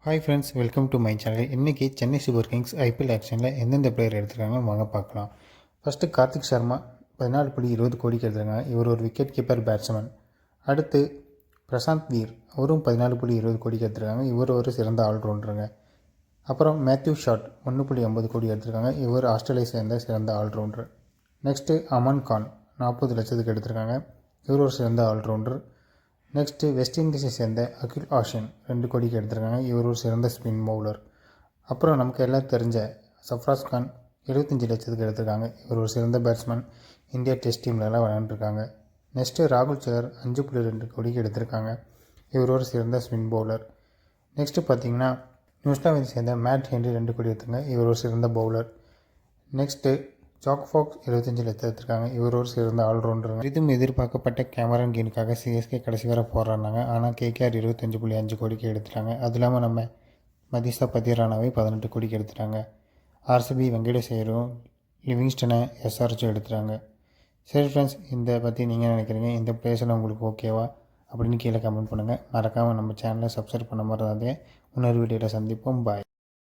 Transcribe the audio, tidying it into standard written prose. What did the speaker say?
Hi friends, welcome to my channel. இன்றைக்கி Chennai super Kings IPL ஆக்ஷனில் எந்தெந்த பிளேயர் எடுத்துருக்காங்க வாங்க பார்க்கலாம். ஃபஸ்ட்டு கார்த்திக் சர்மா 14.20 கோடிக்கு எடுத்துருக்காங்க. இவர் ஒரு விக்கெட் கீப்பர் பேட்ஸ்மேன். அடுத்து பிரசாந்த் வீர், அவரும் 14.20 கோடிக்கு எடுத்துருக்காங்க. இவர் ஒரு சிறந்த ஆல்ரவுண்டருங்க. அப்புறம் மேத்யூ ஷாட் 1.50 கோடி எடுத்திருக்காங்க. இவர் ஆஸ்திரேலியா சேர்ந்த சிறந்த ஆல்ரவுண்டர். நெக்ஸ்ட்டு அமன் கான் 40 லட்சத்துக்கு எடுத்திருக்காங்க. இவர் ஒரு சிறந்த ஆல்ரவுண்டர். நெக்ஸ்ட்டு வெஸ்ட் இண்டீஸை சேர்ந்த அகில் ஆஷன் 2 கோடிக்கு எடுத்திருக்காங்க. இவர் ஒரு சிறந்த ஸ்பின் பவுலர். அப்புறம் நமக்கு எல்லாம் தெரிஞ்ச சஃப்ராஸ் கான் 25 லட்சத்துக்கு எடுத்திருக்காங்க. இவர் ஒரு சிறந்த பேட்ஸ்மேன். இந்தியா டெஸ்ட் டீம்லலாம் விளையாண்டுருக்காங்க. நெக்ஸ்ட்டு ராகுல் சகர் 5.2 கோடிக்கு எடுத்திருக்காங்க. இவர் ஒரு சிறந்த ஸ்பின் பவுலர். நெக்ஸ்ட்டு பார்த்திங்கன்னா நியூசிலாந்தை சேர்ந்த மேட் ஹென்ரி 2 கோடி எடுத்திருக்காங்க. இவர் ஒரு சிறந்த பவுலர். நெக்ஸ்ட்டு ஜாக் ஃபாக்ஸ் 75 லட்சம் எடுத்திருக்காங்க. இவர் ஒரு சிறந்த ஆல்ரவுண்டருங்க. இதுவும் எதிர்பார்க்கப்பட்ட கேமரான் கீனுக்காக சிஎஸ்கே கடைசி வரை போடுறாங்க. ஆனால் கேகேஆர் 25.5 கோடிக்கு எடுத்துட்டாங்க. அது இல்லாமல் நம்ம மதிஷா பத்திரானாவை 18 கோடிக்கு எடுத்துட்டாங்க. ஆர்சிபி வெங்கடேஷ் ஐயரும் லிவிங்ஸ்டனை எஸ்ஆர்ச்சும் எடுத்துட்டாங்க. சரி ஃப்ரெண்ட்ஸ், இதை பற்றி நீங்கள் நினைக்கிறீங்க? இந்த பிளேஸில் உங்களுக்கு ஓகேவா அப்படின்னு கீழே கமெண்ட் பண்ணுங்கள். மறக்காமல் நம்ம சேனலை சப்ஸ்கிரைப் பண்ண மாதிரி இன்னொரு வீடியோவில் சந்திப்போம். பாய்.